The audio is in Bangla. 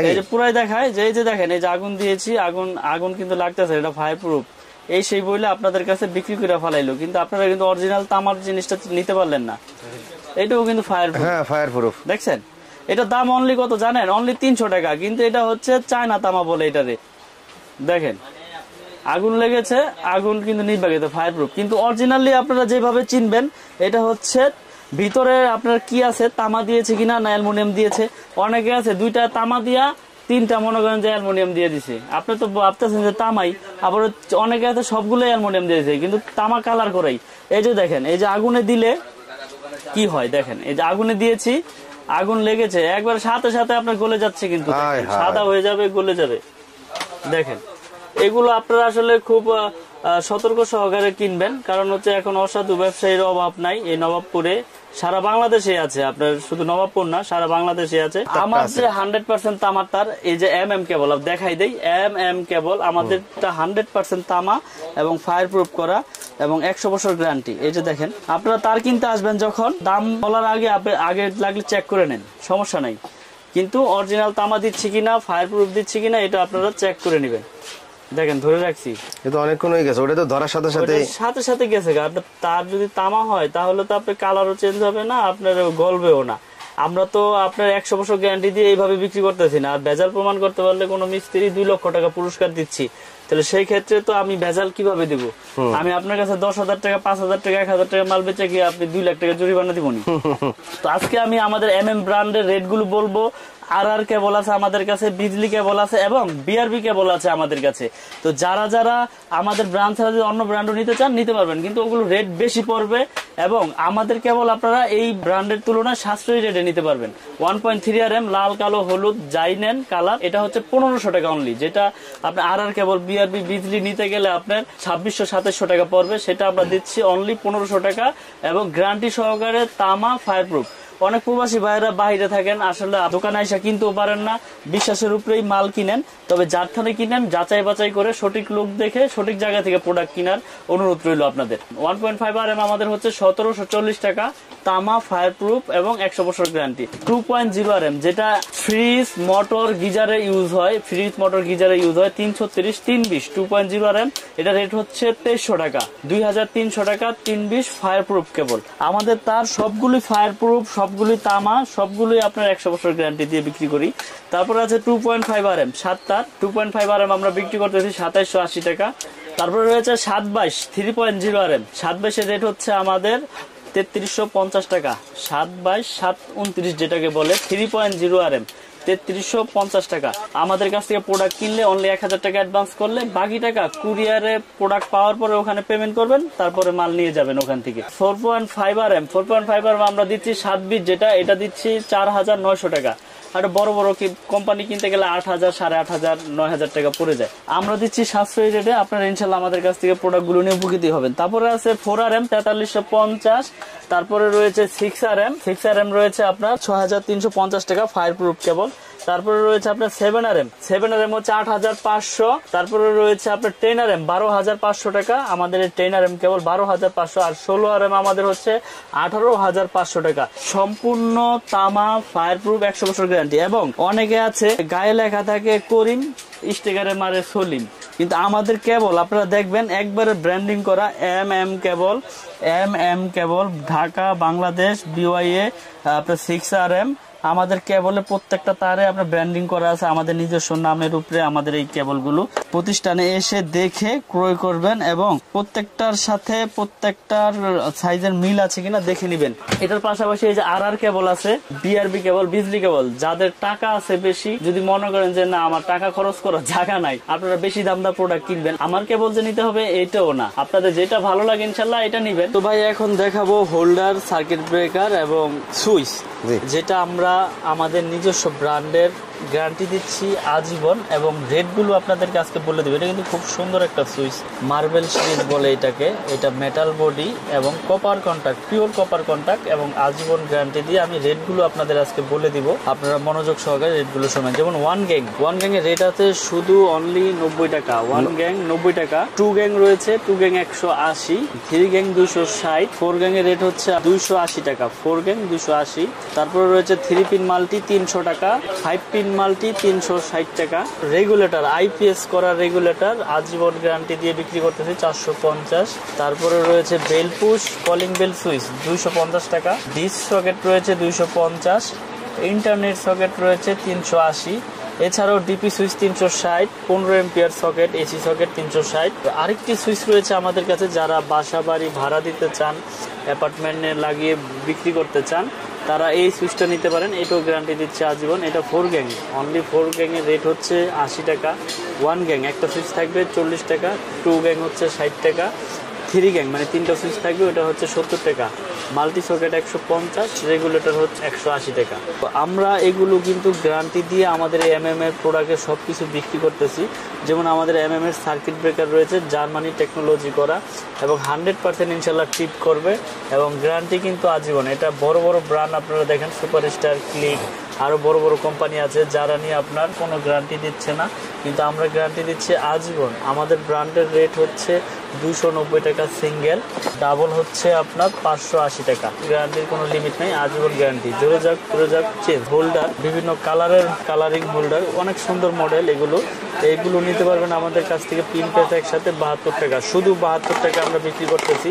এই যে পুরাই দেখায় যে এই যে দেখেন এই যে আগুন দিয়েছি, আগুন কিন্তু লাগতেছে, এটা ফায়ার প্রুফ। এই সেই বইলে আপনাদের কাছে বিক্রি করে ফেলাইলো, কিন্তু আপনারা কিন্তু অরিজিনাল তামার জিনিসটা নিতে পারলেন না। এটাও কিন্তু ফায়ার প্রুফ। হ্যাঁ ফায়ার প্রুফ। দেখছেন এটার দাম অনলি কত জানেন? অনলি 300 টাকা, কিন্তু এটা হচ্ছে চায়না তামা বলে এটারে। দেখেন আগুন লেগেছে, আগুন কিন্তু নিভাবে, ফায়ার প্রুফ। কিন্তু অরিজিনালি আপনারা যেভাবে চিনবেন এটা হচ্ছে ভিতরে আপনার কি আছে, তামা দিয়েছে কিনা না অ্যালুমিনিয়াম দিয়েছে। অনেকে আছে 2টা তামা দিয়া 3টা মনে করেন যে অ্যালুমিনিয়াম দিয়ে দিছে, আপনি তো ভাবতেছেন যে তামাই, আবার অনেকে আছে সবগুলো অ্যালুমিনিয়াম দিয়েছে কিন্তু তামা কালার করেই। এই যে দেখেন এই যে আগুনে দিলে কি হয়, দেখেন এই যে আগুনে দিয়েছি, আগুন লেগেছে, একবার সাথে সাথে আপনার গলে যাচ্ছে, কিন্তু সাদা হয়ে যাবে, গলে যাবে। দেখেন এগুলো আপনারা আসলে খুব সতর্ক সহকারে কিনবেন, কারণ হচ্ছে এখন অসাধু ব্যবসায়ীর অভাব নাই এই নবাবপুরে, সারা বাংলাদেশে আছে। আপনার শুধু নবাবপুর না, সারা বাংলাদেশে আছে। আমার যে 100% তামার তার, এই যে MM কেবল দেখাই দেই, MM কেবল আমাদেরটা 100% তামা এবং ফায়ার প্রুফ করা এবং 100 বছর গ্যারান্টি। এই যে দেখেন আপনারা তার কিনতে আসবেন, যখন দাম বলার আগে লাগলে চেক করে নেন, সমস্যা নাই। কিন্তু অরিজিনাল তামা দিচ্ছি কিনা, ফায়ার প্রুফ দিচ্ছি কিনা, এটা আপনারা চেক করে নেবেন। দেখেন ধরে রাখছি, এটা অনেকক্ষণ হয়ে গেছে, ওটা তো ধরার সাথে সাথে গেছে। আপনার তার যদি তামা হয় তাহলে তো আপনার কালারও চেঞ্জ হবে না, আপনার গলবেও না। আমরা তো আপনার 100 বছর গ্যারান্টি দিয়ে এইভাবে বিক্রি করতেছি না। আর ভেজাল প্রমাণ করতে পারলে কোনো মিস্ত্রি 2 লক্ষ টাকা পুরস্কার দিচ্ছি, তাহলে সেই ক্ষেত্রে তো আমি ভেজাল কিভাবে দিব? আমি আপনার কাছে 10,000 টাকা, 5,000 টাকা, 1,000 টাকা মাল বেচে গিয়ে আপনি 2 লাখ টাকা জরিমানা দিবনি। তো আজকে আমি আমাদের MM ব্র্যান্ডের রেট গুলো বলবো। RR কেবল আছে আমাদের কাছে, বিজলি কেবল আছে এবং BRB কেবল আছে আমাদের কাছে। তো যারা আমাদের ব্র্যান্ড ছাড়া যদি অন্য ব্র্যান্ডও নিতে চান নিতে পারবেন, কিন্তু ওগুলো রেট বেশি পড়বে এবং আমাদের কেবল আপনারা এই ব্র্যান্ডের তুলনায় সাশ্রয়ী রেটে নিতে পারবেন। 1.3 RM লাল, কালো, হলুদ যাই নেন কালার, এটা হচ্ছে 1500 টাকা অনলি। যেটা আপনার RR কেবল, BRB, বিজলি নিতে গেলে আপনার 2600-2700 টাকা পড়বে, সেটা আমরা দিচ্ছি অনলি 1500 টাকা এবং গ্যারান্টি সহকারে তামা ফায়ার প্রুফ। অনেক প্রবাসী ভাইরা বাইরে থাকেন, আসলে দোকানে এসে কিনতেও পারেন না, বিশ্বাসের উপরেই মাল কিনেন। তবে যার থেকে কিনেন যাচাই বাছাই করে সঠিক লোক দেখে সঠিক জায়গা থেকে প্রোডাক্ট কেনার অনুরোধ রইল আপনাদের। 1.5 RM আমাদের হচ্ছে 1740 টাকা, তামা ফায়ার প্রুফ এবং 100 বছর গ্যারান্টি। 2.0 RM যেটা ফ্রিজ মোটর গিজারে ইউজ হয়, 330 320 2.0 RM, এটা রেট হচ্ছে 2300 টাকা, 2300 টাকা 320 ফায়ার প্রুফ কেবল। আমাদের তার সবগুলি ফায়ার প্রুফ, সবগুলি তামা, সবগুলোই আপনার 100 বছর গ্যারান্টি দিয়ে বিক্রি করি। তারপরে আছে 2.5 RM 7 তার, 2.5 RM আমরা বিক্রি করতেছি 2780 টাকা। তারপরে রয়েছে 722 3.0 RM, 722 এর রেট হচ্ছে আমাদের 3350 টাকা, 722 729 যেটাকে বলে 3.0 RM 3350 টাকা। আমাদের কাছ থেকে প্রোডাক্ট কিনলে অনলি 1000 টাকা অ্যাডভান্স করলে বাকি টাকা কুরিয়ারে প্রোডাক্ট পাওয়ার পরে ওখানে পেমেন্ট করবেন, তারপরে মাল নিয়ে যাবেন ওখান থেকে। 4.5 RM আমরা দিচ্ছি 7 বিট, যেটা এটা দিচ্ছি 4900 টাকা। আর বড় বড় কোম্পানি কিনতে গেলে 8000, 8500, 9000 টাকা পড়ে যায়। আমরা দিচ্ছি সাশ্রয়ী রেটে, আপনারা ইনশাল্লাহ আমাদের কাছ থেকে প্রোডাক্ট গুলো নিয়ে উপকৃত হবেন। তারপরে আছে 4 RM 4350, তারপরে রয়েছে 6 RM রয়েছে আপনার 6350 টাকা ফায়ার প্রুফ কেবল। তারপরে রয়েছে আপনার 7 RM হচ্ছে 8500, তারপরে রয়েছে আপনার 10 RM 12500 টাকা, আমাদের 10 RM কেবল 12500, আর 16 RM আমাদের হচ্ছে 18500 টাকা। সম্পূর্ণ তামা ফায়ার প্রুফ 100 বছর গ্যারান্টি। এবং অনেকে আছে গায়ে লেখা থাকে করিম, স্টিকারে মারে সলিম, কিন্তু আমাদের কেবল আপনারা দেখবেন একবারে ব্র্যান্ডিং করা MM কেবল, ঢাকা, বাংলাদেশ, BYA আপনার 6 RM। আমাদের কেবলে প্রত্যেকটা তারে আপনার ব্র্যান্ডিং করা আছে আমাদের নিজস্ব নামের উপরে। আমাদের এই কেবলগুলো প্রতিষ্ঠানে এসে দেখে ক্রয় করবেন এবং প্রত্যেকটার সাথে প্রত্যেকটার সাইজের মিল আছে কিনা দেখে নেবেন। এটার পাশাপাশি এই যে RR কেবল আছে, BRB কেবল, বিজলি কেবল। যাদের টাকা আছে বেশি, যদি মনে করেন যে না আমার টাকা খরচ করার জায়গা নাই, আপনারা বেশি দামদার প্রোডাক্ট কিনবেন, আমার কেবল যে নিতে হবে এটাও না, আপনাদের যেটা ভালো লাগে ইনশাল্লাহ এটা নিবেন। তো ভাই এখন দেখাবো হোল্ডার, সার্কিট ব্রেকার এবং সুইচ, যেটা আমরা আমাদের নিজস্ব ব্র্যান্ডের গ্যারান্টি দিচ্ছি আজীবন এবং রেটগুলো আপনাদেরকে আজকে বলে দেবো। এটা কিন্তু খুব সুন্দর একটা সুইচ, মার্বেল সিরিজ বলে এটাকে। এটা মেটাল বডি এবং copper contact, pure copper contact এবং আজীবন গ্যারান্টি দিয়ে আমি রেটগুলো আপনাদের আজকে বলে দিব। আপনারা মনোযোগ সহকারে রেটগুলো শোনেন। যেমন 1 গ্যাং এর রেট আছে শুধু অনলি 90 টাকা, 1 গ্যাং 90 টাকা। 2 গ্যাং রয়েছে, 2 গ্যাং 180, 3 গ্যাং 260, 4 গ্যাং এর রেট হচ্ছে 280 টাকা, 4 গ্যাং 280। তারপরে রয়েছে 3 পিন মাল্টি 300 টাকা, 5 পিন গ্রিন মাল্টি 360 টাকা। রেগুলেটর আইপিএস করা রেগুলেটর আজীবন গ্যারান্টি দিয়ে বিক্রি করতেছি 450। তারপরে রয়েছে bell push calling bell switch 250 টাকা। ডিস সকেট রয়েছে 250, ইন্টারনেট সকেট রয়েছে 380। এছাড়াও DP switch 360, 15 ampere socket, AC socket 360। আরেকটি সুইচ রয়েছে আমাদের কাছে, যারা বাসা বাড়ি ভাড়া দিতে চান, অ্যাপার্টমেন্টে লাগিয়ে বিক্রি করতে চান, তারা এই সুইচটা নিতে পারেন। এটাও গ্যারান্টি দিচ্ছে আজীবন। এটা 4 গ্যাং, অনলি 4 গ্যাংয়ের রেট হচ্ছে 80 টাকা। 1 গ্যাং একটা সুইচ থাকবে 40 টাকা, 2 গ্যাং হচ্ছে 60 টাকা, 3 গ্যাং মানে 3টা সুইচ থাকবে ওটা হচ্ছে 70 টাকা। মাল্টি সকেট 150, রেগুলেটর হচ্ছে 180 টাকা। তো আমরা এগুলো কিন্তু গ্যারান্টি দিয়ে আমাদের এমএম এর প্রোডাক্টের সব কিছু বিক্রি করতেছি। যেমন আমাদের এমএম এর সার্কিট ব্রেকার রয়েছে জার্মানি টেকনোলজি করা এবং 100% ইনশাল্লাহ টিপ করবে এবং গ্যারান্টি কিন্তু আজীবন। এটা বড় বড় ব্র্যান্ড আপনারা দেখেন, সুপারস্টার, ক্লিক, আরও বড় বড় কোম্পানি আছে যারা নিয়ে আপনার কোনো গ্যারান্টি দিচ্ছে না, কিন্তু আমরা গ্যারান্টি দিচ্ছি আজীবন। আমাদের ব্র্যান্ডের রেট হচ্ছে 290 টাকা সিঙ্গেল, ডাবল হচ্ছে আপনার 580 টাকা। গ্যারান্টির কোনো লিমিট নেই, আজীবন গ্যারান্টি। জোরে যাক পরে যাক চেঞ্জ। হোল্ডার বিভিন্ন কালারিং হোল্ডার, অনেক সুন্দর মডেল এগুলো। এইগুলো নিতে পারবেন আমাদের কাছ থেকে 3 পিস একসাথে 72 টাকা, শুধু 72 টাকা আমরা বিক্রি করতেছি।